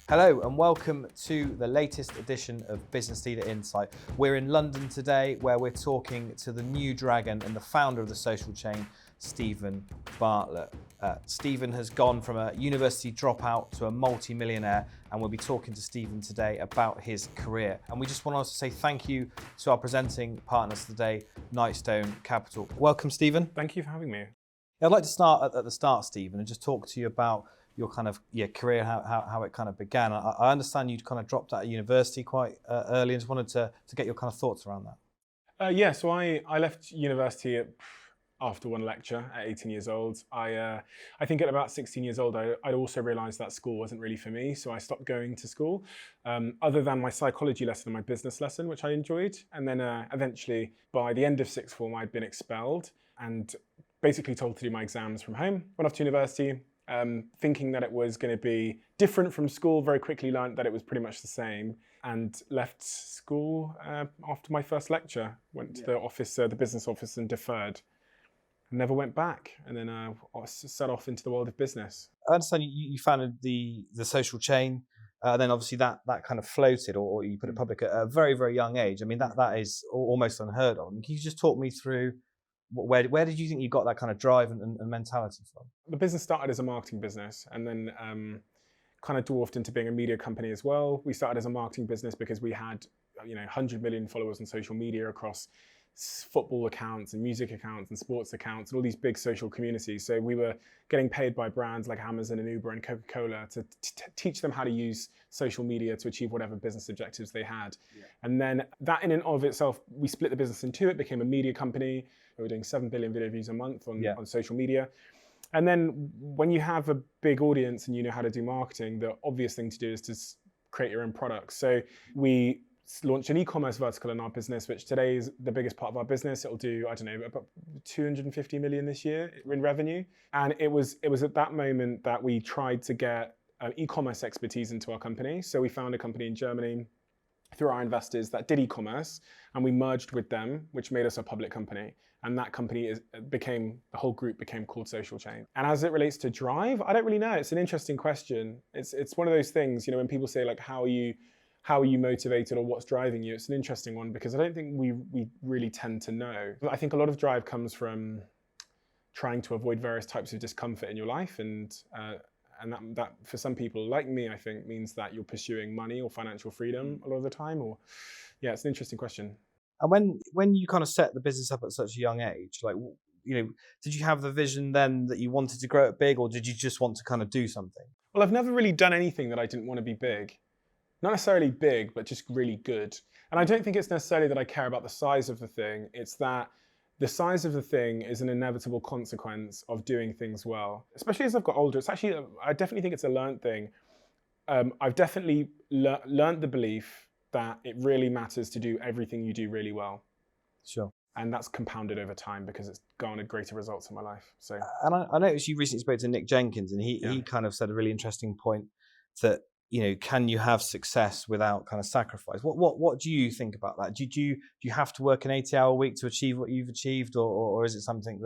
Hello and welcome to the latest edition of Business Leader Insight. We're in London today where we're talking to the new dragon and the founder of the social chain, Steven Bartlett. Steven has gone from a university dropout to a multi-millionaire, and we'll be talking to Steven today about his career. And we just want to say thank you to our presenting partners today, Nightstone Capital. Welcome, Steven. Thank you for having me. I'd like to start at the start, Steven, and just talk to you about your kind of career, how it kind of began. I understand you kind of dropped out of university quite early, and just wanted to get your kind of thoughts around that. So I left university after one lecture at 18 years old. I think at about 16 years old, I'd also realised that school wasn't really for me, so I stopped going to school, other than my psychology lesson and my business lesson, which I enjoyed. And then eventually, by the end of sixth form, I'd been expelled and basically told to do my exams from home. Went off to university, thinking that it was going to be different from school. Very quickly learned that it was pretty much the same, and left school after my first lecture. Went to the office, the business office, and deferred. Never went back, and then set off into the world of business. I understand you founded the social chain, then obviously that kind of floated, or you put it public at a very, very young age. I mean, that is almost unheard of. Can you just talk me through where did you think you got that kind of drive and mentality from? The business started as a marketing business, and then kind of dwarfed into being a media company as well. We started as a marketing business because we had 100 million followers on social media across football accounts and music accounts and sports accounts and all these big social communities. So we were getting paid by brands like Amazon and Uber and Coca-Cola to teach them how to use social media to achieve whatever business objectives they had. Yeah. And then that in and of itself, we split the business in two. It became a media company. We were doing 7 billion video views a month on social media. And then when you have a big audience and you know how to do marketing, the obvious thing to do is to create your own products. So we launched an e-commerce vertical in our business, which today is the biggest part of our business. It'll do, about 250 million this year in revenue. And it was at that moment that we tried to get e-commerce expertise into our company. So we found a company in Germany through our investors that did e-commerce, and we merged with them, which made us a public company. And that company the whole group became called Social Chain. And as it relates to drive, I don't really know. It's an interesting question. It's one of those things, when people say like, how are you motivated, or what's driving you? It's an interesting one, because I don't think we really tend to know. I think a lot of drive comes from trying to avoid various types of discomfort in your life, and that for some people like me, I think, means that you're pursuing money or financial freedom a lot of the time. It's an interesting question. And when you kind of set the business up at such a young age, did you have the vision then that you wanted to grow it big, or did you just want to kind of do something? Well, I've never really done anything that I didn't want to be big. Not necessarily big, but just really good. And I don't think it's necessarily that I care about the size of the thing. It's that the size of the thing is an inevitable consequence of doing things well. Especially as I've got older, I definitely think it's a learned thing. I've definitely learned the belief that it really matters to do everything you do really well. Sure. And that's compounded over time because it's garnered greater results in my life. So. And I noticed you recently spoke to Nick Jenkins, and he kind of said a really interesting point that, can you have success without kind of sacrifice? What do you think about that? Do you have to work an 80-hour week to achieve what you've achieved, or is it something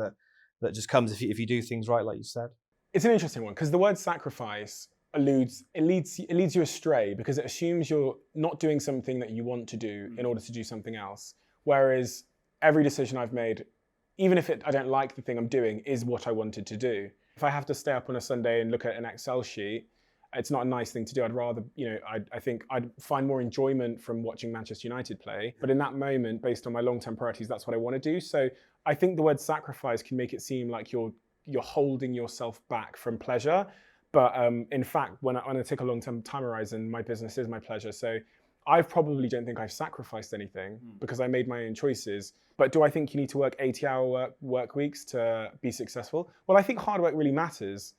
that just comes if you do things right, like you said? It's an interesting one, because the word sacrifice leads you astray, because it assumes you're not doing something that you want to do in order to do something else. Whereas every decision I've made, even if I don't like the thing I'm doing, is what I wanted to do. If I have to stay up on a Sunday and look at an Excel sheet, it's not a nice thing to do. I'd rather, I think I'd find more enjoyment from watching Manchester United play. But in that moment, based on my long-term priorities, that's what I want to do. So I think the word sacrifice can make it seem like you're holding yourself back from pleasure. But in fact, when I take a long-term time horizon, my business is my pleasure. So I probably don't think I've sacrificed anything because I made my own choices. But do I think you need to work 80-hour work weeks to be successful? Well, I think hard work really matters.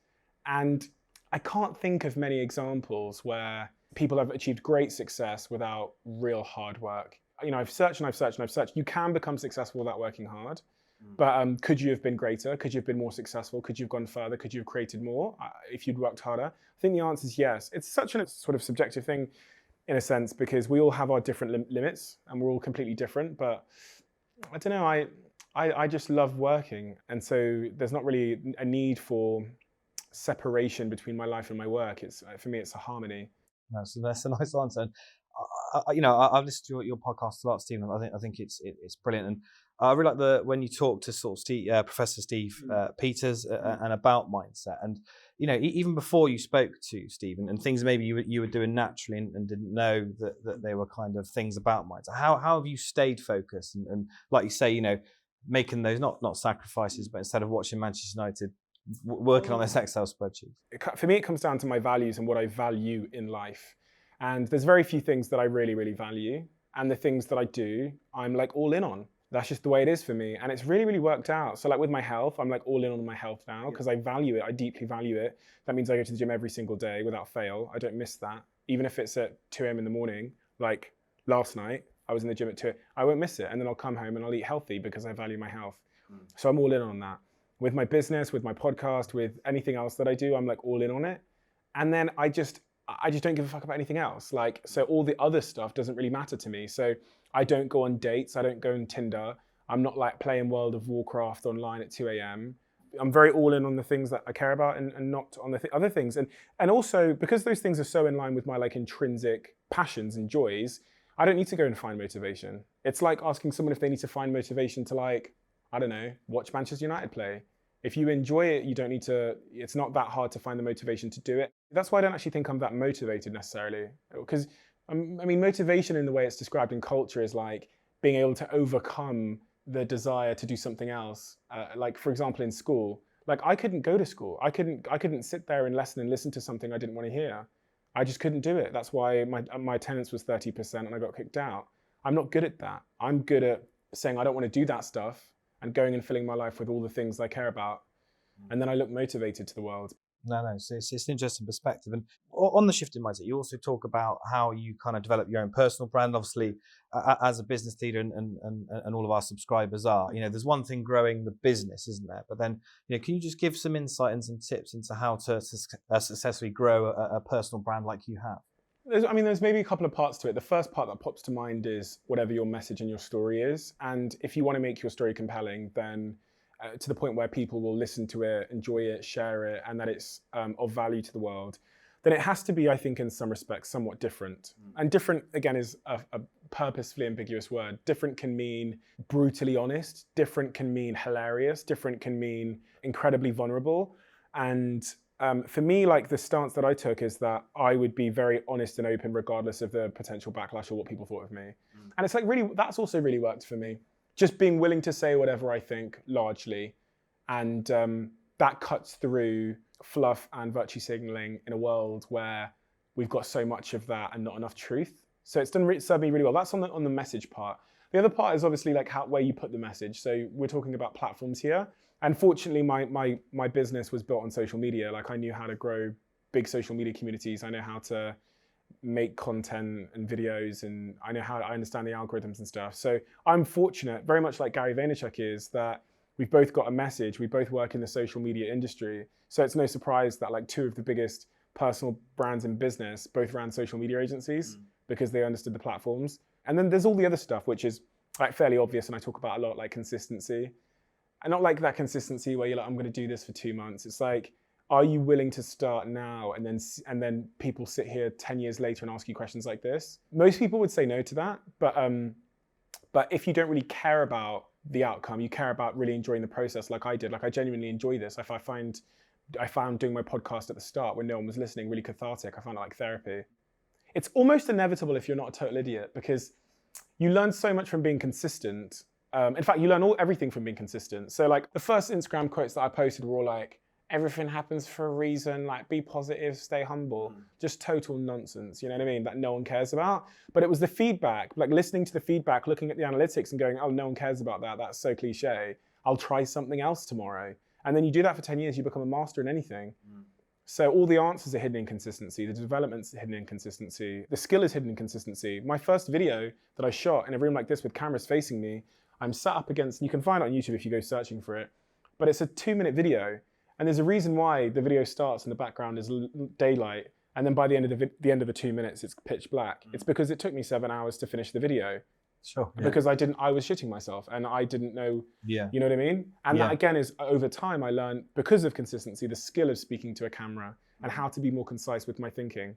And I can't think of many examples where people have achieved great success without real hard work. I've searched and I've searched and I've searched. You can become successful without working hard. But could you have been greater? Could you have been more successful? Could you have gone further? Could you have created more if you'd worked harder? I think the answer is yes. It's such a sort of subjective thing in a sense, because we all have our different limits and we're all completely different. But I don't know, I just love working. And so there's not really a need for separation between my life and my work. For me, it's a harmony. No, so that's a nice answer. And I've listened to your podcast a lot, Stephen. I think it's brilliant, and I really like when you talk to sort of Professor Steve Peters and about mindset. And even before you spoke to Stephen and things maybe you were doing naturally and didn't know that they were kind of things about mindset. How have you stayed focused and like you say, making those not sacrifices, but instead of watching Manchester United, working on this Excel spreadsheet? For me, it comes down to my values and what I value in life. And there's very few things that I really, really value. And the things that I do, I'm like all in on. That's just the way it is for me. And it's really, really worked out. So like with my health, I'm like all in on my health now because I value it. I deeply value it. That means I go to the gym every single day without fail. I don't miss that. Even if it's at 2 a.m. in the morning, like last night, I was in the gym at 2. I won't miss it. And then I'll come home and I'll eat healthy because I value my health. So I'm all in on that. With my business, with my podcast, with anything else that I do, I'm like all in on it. And then I just don't give a fuck about anything else. Like, so all the other stuff doesn't really matter to me. So I don't go on dates. I don't go on Tinder. I'm not like playing World of Warcraft online at 2 a.m. I'm very all in on the things that I care about and not on the other things. And also because those things are so in line with my like intrinsic passions and joys, I don't need to go and find motivation. It's like asking someone if they need to find motivation to like, I don't know, watch Manchester United play. If you enjoy it, you don't need to, it's not that hard to find the motivation to do it. That's why I don't actually think I'm that motivated necessarily. Because, I mean, motivation in the way it's described in culture is like being able to overcome the desire to do something else. Like, for example, in school, like I couldn't go to school. I couldn't sit there in lesson and listen to something I didn't want to hear. I just couldn't do it. That's why my attendance was 30% and I got kicked out. I'm not good at that. I'm good at saying I don't want to do that stuff and going and filling my life with all the things I care about. And then I look motivated to the world. No, so it's an interesting perspective. And on the shift in mindset, you also talk about how you kind of develop your own personal brand. Obviously, as a business leader and all of our subscribers are, there's one thing growing the business, isn't there? But then, can you just give some insight and some tips into how to successfully grow a personal brand like you have? There's maybe a couple of parts to it. The first part that pops to mind is whatever your message and your story is. And if you want to make your story compelling, then to the point where people will listen to it, enjoy it, share it, and that it's of value to the world, then it has to be, I think, in some respects, somewhat different. And different, again, is a purposefully ambiguous word. Different can mean brutally honest. Different can mean hilarious. Different can mean incredibly vulnerable. And for me, like the stance that I took is that I would be very honest and open regardless of the potential backlash or what people thought of me. And it's like really, that's also really worked for me. Just being willing to say whatever I think largely. And that cuts through fluff and virtue signaling in a world where we've got so much of that and not enough truth. So it's served me really well. That's on the message part. The other part is obviously like where you put the message. So we're talking about platforms here. And fortunately, my business was built on social media. Like I knew how to grow big social media communities. I know how to make content and videos, and I understand the algorithms and stuff. So I'm fortunate, very much like Gary Vaynerchuk is, that we've both got a message. We both work in the social media industry. So it's no surprise that like 2 of the biggest personal brands in business both ran social media agencies because they understood the platforms. And then there's all the other stuff, which is like fairly obvious. And I talk about a lot, like consistency. And not like that consistency where you're like, I'm going to do this for 2 months. It's like, are you willing to start now and then people sit here 10 years later and ask you questions like this? Most people would say no to that. But if you don't really care about the outcome, you care about really enjoying the process like I did. Like I genuinely enjoy this. I found doing my podcast at the start when no one was listening really cathartic. I found it like therapy. It's almost inevitable if you're not a total idiot because you learn so much from being consistent. In fact, you learn everything from being consistent. So like the first Instagram quotes that I posted were all like, everything happens for a reason, like be positive, stay humble. Just total nonsense, you know what I mean? That no one cares about. But it was the feedback, like listening to the feedback, looking at the analytics and going, oh, no one cares about that. That's so cliche. I'll try something else tomorrow. And then you do that for 10 years, you become a master in anything. So all the answers are hidden in consistency. The development's hidden in consistency. The skill is hidden in consistency. My first video that I shot in a room like this with cameras facing me, I'm sat up against, you can find it on YouTube if you go searching for it, but it's a 2-minute video. And there's a reason why the video starts and the background is daylight. And then by the end of the 2 minutes, it's pitch black. It's because it took me 7 hours to finish the video. Sure. Yeah. Because I was shitting myself and I didn't know, you know what I mean? And that again is over time, I learned because of consistency, the skill of speaking to a camera and how to be more concise with my thinking.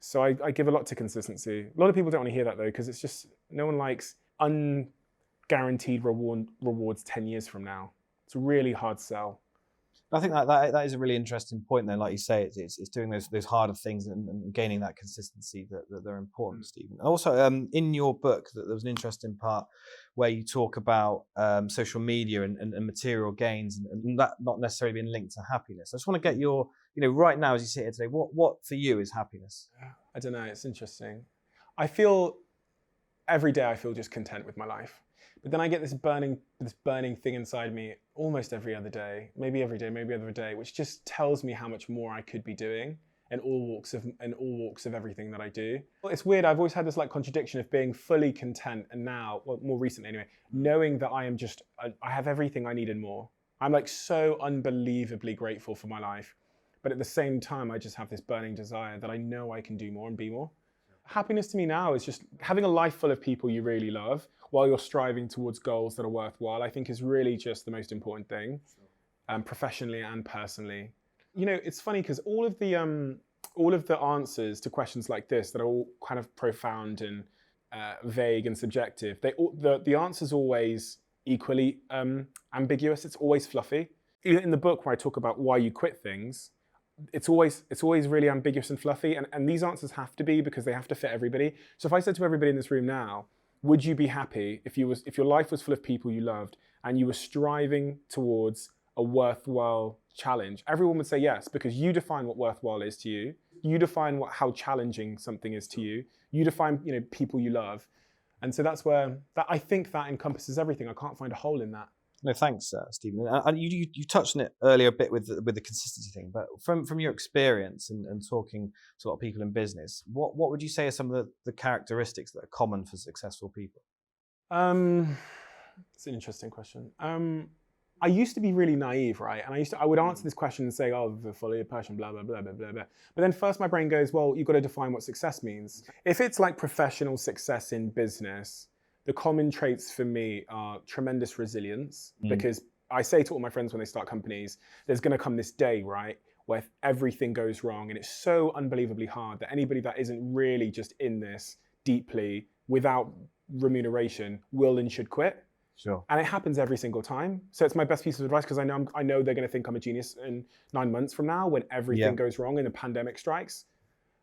So I give a lot to consistency. A lot of people don't want to hear that though, because it's just, no one likes unguaranteed rewards 10 years from now. It's a really hard sell. I think that is a really interesting point. Then, like you say, it's doing those harder things and gaining that consistency that they're important, Stephen. Also, in your book, there was an interesting part where you talk about social media and material gains, and that not necessarily being linked to happiness. I just want to get your, right now as you sit here today, what for you is happiness? I don't know. It's interesting. I feel every day I feel just content with my life. But then I get this burning thing inside me almost every other day, maybe every day, maybe every day, which just tells me how much more I could be doing in all walks of everything that I do. Well, it's weird. I've always had this like contradiction of being fully content, and now, well, more recently anyway, knowing that I have everything I need and more. I'm like so unbelievably grateful for my life, but at the same time, I just have this burning desire that I know I can do more and be more. Happiness to me now is just having a life full of people you really love while you're striving towards goals that are worthwhile, I think is really just the most important thing, professionally and personally. It's funny because all of the answers to questions like this that are all kind of profound and vague and subjective, the answer's always equally ambiguous. It's always fluffy. Even in the book where I talk about why you quit things, it's always really ambiguous and fluffy, and these answers have to be, because they have to fit everybody. So if I said to everybody in this room now, would you be happy if your life was full of people you loved and you were striving towards a worthwhile challenge? Everyone would say yes, because you define what worthwhile is to you. You define how challenging something is to you. You define people you love, and so that's where I think that encompasses everything. I can't find a hole in that. No, thanks, Stephen. And you touched on it earlier a bit with the consistency thing, but from your experience and talking to a lot of people in business, what would you say are some of the characteristics that are common for successful people? It's an interesting question. I used to be really naive, right? And I would answer this question and say, oh, the folly of passion, blah, blah, blah, blah, blah, blah. But then first my brain goes, well, you've got to define what success means. If it's like professional success in business, the common traits for me are tremendous resilience, because I say to all my friends when they start companies, there's going to come this day, right, where everything goes wrong, and it's so unbelievably hard that anybody that isn't really just in this deeply without remuneration will and should quit. Sure. And it happens every single time. So it's my best piece of advice, because I know they're going to think I'm a genius in 9 months from now when everything goes wrong and the pandemic strikes.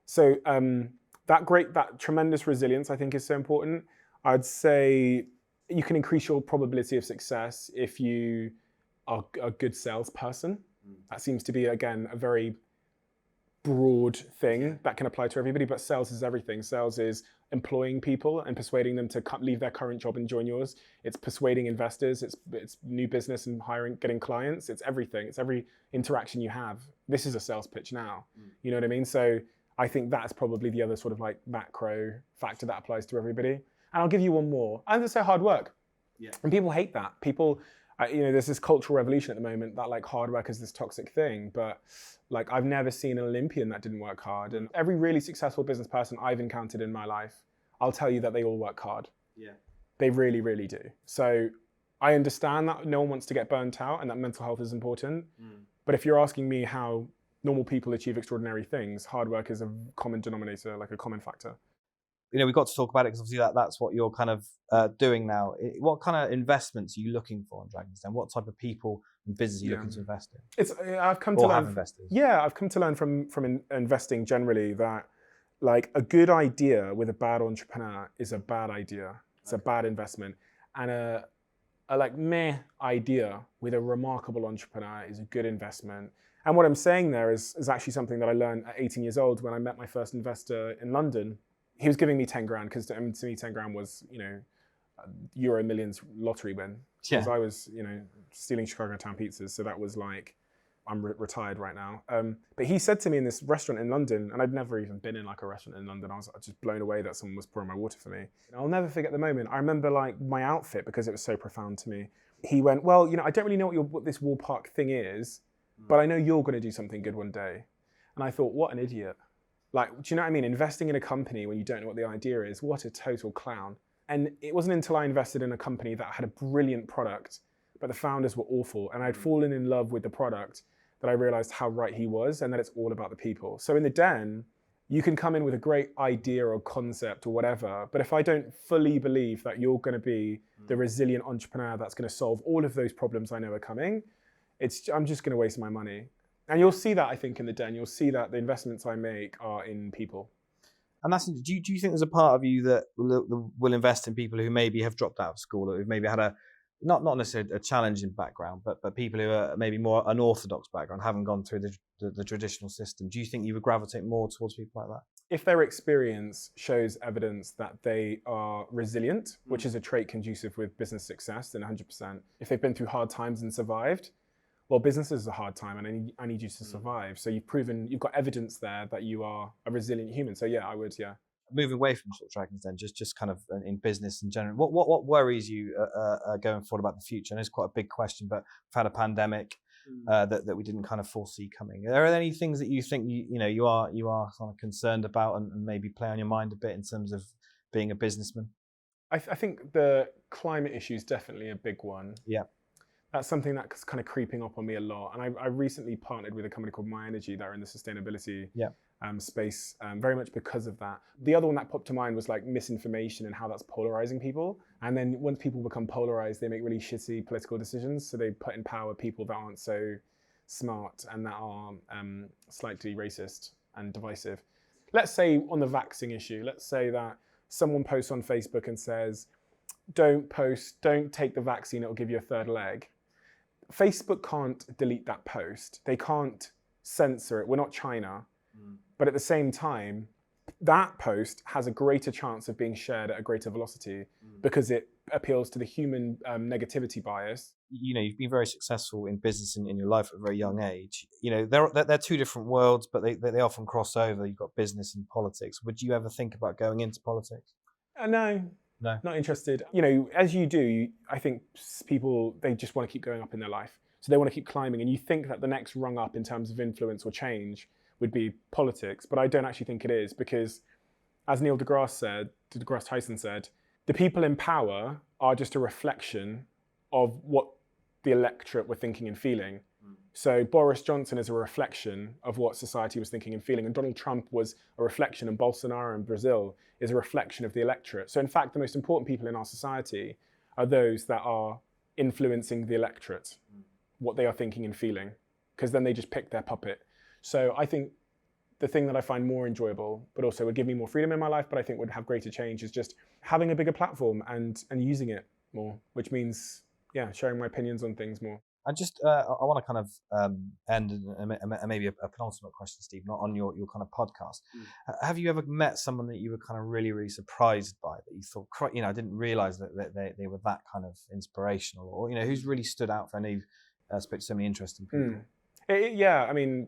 So that tremendous resilience, I think, is so important. I'd say you can increase your probability of success if you are a good salesperson. That seems to be, again, a very broad thing that can apply to everybody, but sales is everything. Sales is employing people and persuading them to leave their current job and join yours. It's persuading investors. It's new business and hiring, getting clients. It's everything. It's every interaction you have. This is a sales pitch now. You know what I mean? So I think that's probably the other sort of like macro factor that applies to everybody. And I'll give you one more. I'm going to say hard work. Yeah. And people hate that. People, there's this cultural revolution at the moment that like hard work is this toxic thing. But like I've never seen an Olympian that didn't work hard. And every really successful business person I've encountered in my life, I'll tell you that they all work hard. Yeah. They really, really do. So I understand that no one wants to get burnt out and that mental health is important. But if you're asking me how normal people achieve extraordinary things, hard work is a common denominator, like a common factor. We got to talk about it because obviously that's what you're kind of doing now. What kind of investments are you looking for in Dragon's Den? What type of people and business are you looking to invest in? I've come to learn from investing generally that like a good idea with a bad entrepreneur is a bad idea. It's a bad investment, and a like meh idea with a remarkable entrepreneur is a good investment. And what I'm saying there is actually something that I learned at 18 years old when I met my first investor in London. He was giving me 10 grand because to me 10 grand was, Euro Millions lottery win. Because I was, stealing Chicago town pizzas. So that was like, I'm retired right now. But he said to me in this restaurant in London, and I'd never even been in like a restaurant in London. I was just blown away that someone was pouring my water for me. I'll never forget the moment. I remember like my outfit because it was so profound to me. He went, well, I don't really know what this wall park thing is, but I know you're going to do something good one day. And I thought, what an idiot. Like, do you know what I mean? Investing in a company when you don't know what the idea is, what a total clown. And it wasn't until I invested in a company that had a brilliant product, but the founders were awful. And I'd fallen in love with the product that I realized how right he was and that it's all about the people. So in the Den, You can come in with a great idea or concept or whatever, but if I don't fully believe that you're going to be the resilient entrepreneur that's going to solve all of those problems I know are coming, I'm just going to waste my money. And you'll see that, I think, in the den. You'll see that the investments I make are in people. And do you think there's a part of you that will invest in people who maybe have dropped out of school, or who've maybe had not necessarily a challenging background, but people who are maybe more unorthodox background, haven't gone through the traditional system? Do you think you would gravitate more towards people like that? If their experience shows evidence that they are resilient, which is a trait conducive with business success, then 100%. If they've been through hard times and survived, well, business is a hard time, and I need you to survive. So you've got evidence there that you are a resilient human. So yeah, I would, yeah. Moving away from sort of dragons, then, just kind of in business in general, what worries you going forward about the future? And it's quite a big question, but we've had a pandemic that we didn't kind of foresee coming. Are there any things that you think you are kind of concerned about, and maybe play on your mind a bit in terms of being a businessman? I think the climate issue is definitely a big one. Yeah. That's something that's kind of creeping up on me a lot. And I recently partnered with a company called My Energy that are in the sustainability space, very much because of that. The other one that popped to mind was like misinformation and how that's polarizing people. And then once people become polarized, they make really shitty political decisions. So they put in power people that aren't so smart and that are slightly racist and divisive. Let's say on the vaccine issue, let's say that someone posts on Facebook and says, don't take the vaccine, it'll give you a third leg. Facebook can't delete that post. They can't censor it. We're not China. But at the same time, that post has a greater chance of being shared at a greater velocity because it appeals to the human negativity bias. You've been very successful in business in your life at a very young age. They're two different worlds, but they often cross over. You've got business and politics. Would you ever think about going into politics? No. No, not interested. As you do, I think people, they just want to keep going up in their life. So they want to keep climbing. And you think that the next rung up in terms of influence or change would be politics. But I don't actually think it is, because as Neil deGrasse Tyson said, the people in power are just a reflection of what the electorate were thinking and feeling. So Boris Johnson is a reflection of what society was thinking and feeling. And Donald Trump was a reflection, and Bolsonaro in Brazil is a reflection of the electorate. So in fact, the most important people in our society are those that are influencing the electorate, what they are thinking and feeling, because then they just pick their puppet. So I think the thing that I find more enjoyable, but also would give me more freedom in my life, but I think would have greater change, is just having a bigger platform and using it more, which means, sharing my opinions on things more. And just, I want to kind of end maybe a penultimate question, Steve, not on your kind of podcast. Have you ever met someone that you were kind of really, really surprised by, that you thought, I didn't realize that they were that kind of inspirational, or, who's really stood out for any, spoke to so many interesting people? I mean,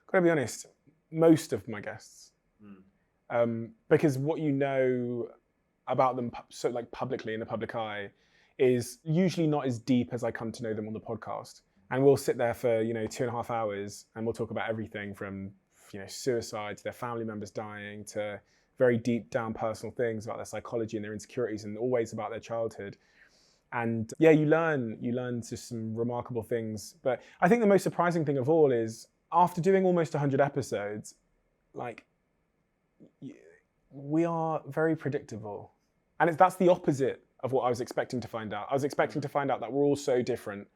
gotta be honest, most of my guests, because what you know about them so like publicly in the public eye is usually not as deep as I come to know them on the podcast. And we'll sit there for 2.5 hours and we'll talk about everything from suicide to their family members dying to very deep down personal things about their psychology and their insecurities, and always about their childhood. And you learn just some remarkable things. But I think the most surprising thing of all is, after doing almost 100 episodes, we are very predictable. And that's the opposite of what I was expecting to find out. I was expecting to find out that we're all so different,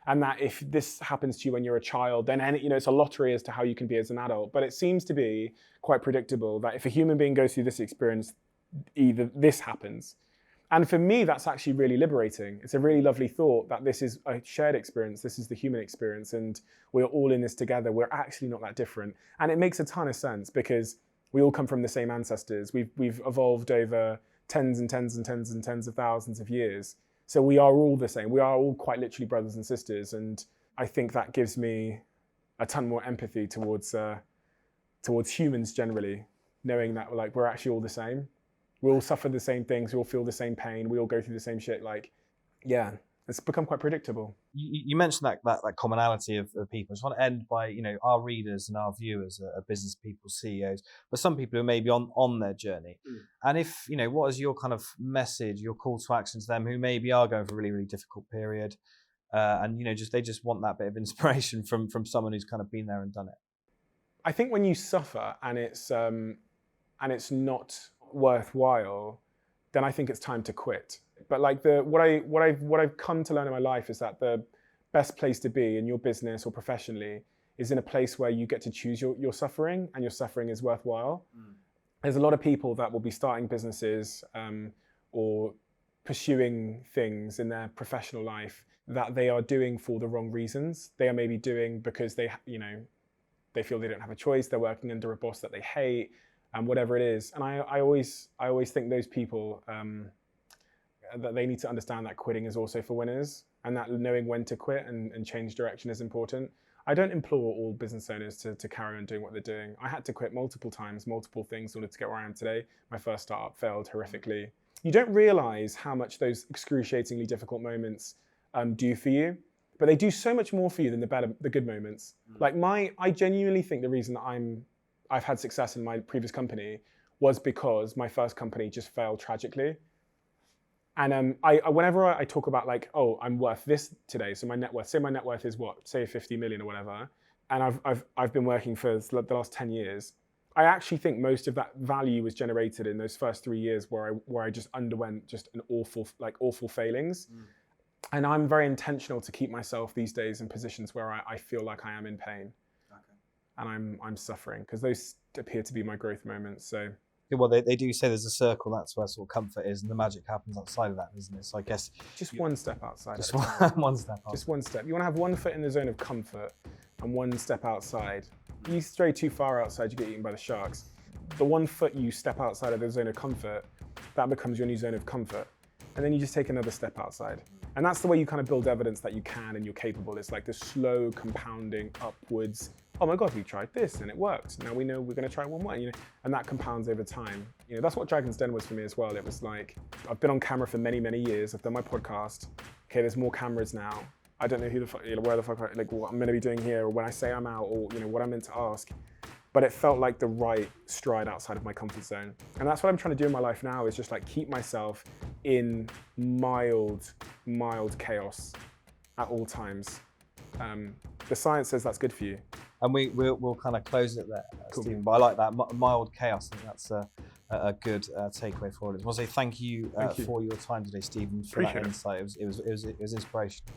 and that if this happens to you when you're a child, then it's a lottery as to how you can be as an adult. But it seems to be quite predictable that if a human being goes through this experience, either this happens. And for me, that's actually really liberating. It's a really lovely thought that this is a shared experience. This is the human experience, and we're all in this together. We're actually not that different. And it makes a ton of sense, because we all come from the same ancestors. We've evolved over tens and tens and tens and tens of thousands of years. So we are all the same. We are all quite literally brothers and sisters. And I think that gives me a ton more empathy towards humans generally, knowing that we're actually all the same. We all suffer the same things. We all feel the same pain. We all go through the same shit. It's become quite predictable. You mentioned that commonality of people. I just want to end by, our readers and our viewers are business people, CEOs, but some people who may be on their journey. And if, what is your kind of message, your call to action to them who maybe are going for a really, really difficult period, and, they just want that bit of inspiration from someone who's kind of been there and done it? I think when you suffer and it's and it's not worthwhile, then I think it's time to quit. But like what I've come to learn in my life is that the best place to be in your business or professionally is in a place where you get to choose your suffering, and your suffering is worthwhile. There's a lot of people that will be starting businesses or pursuing things in their professional life that they are doing for the wrong reasons. They are maybe doing because they feel they don't have a choice. They're working under a boss that they hate, and whatever it is. And I always think those people that they need to understand that quitting is also for winners, and that knowing when to quit and change direction is important. I don't implore all business owners to carry on doing what they're doing. I had to quit multiple times, multiple things in order to get where I am today. My first startup failed horrifically. You don't realize how much those excruciatingly difficult moments do for you, but they do so much more for you than the good moments. Like I genuinely think the reason that I've had success in my previous company was because my first company just failed tragically. And whenever I talk about like, oh, I'm worth this today, so my net worth, say my net worth is what, say 50 million or whatever, and I've been working for the last 10 years, I actually think most of that value was generated in those first 3 years where I just underwent just an awful failings. And I'm very intentional to keep myself these days in positions where I feel like I am in pain, and I'm suffering, because those appear to be my growth moments. So. Well, they do say there's a circle, that's where sort of comfort is, and the magic happens outside of that, isn't it? So I guess just one step outside. Just one step outside. Just one step. You want to have one foot in the zone of comfort and one step outside. You stray too far outside, you get eaten by the sharks. The 1 foot you step outside of the zone of comfort, that becomes your new zone of comfort. And then you just take another step outside. And that's the way you kind of build evidence that you can and you're capable. It's like this slow compounding upwards. Oh my God, we tried this and it worked. Now we know we're going to try one more, and that compounds over time. That's what Dragon's Den was for me as well. It was like, I've been on camera for many, many years. I've done my podcast. Okay, there's more cameras now. I don't know where the fuck, like what I'm going to be doing here, or when I say I'm out, or what I'm meant to ask. But it felt like the right stride outside of my comfort zone. And that's what I'm trying to do in my life now, is just like keep myself in mild chaos at all times. The science says that's good for you. And we'll kind of close it there, Cool. Stephen. But I like that, mild chaos. I think that's a good takeaway for it. I want to say thank you for your time today, Stephen, for Appreciate that it. insight. It was inspirational.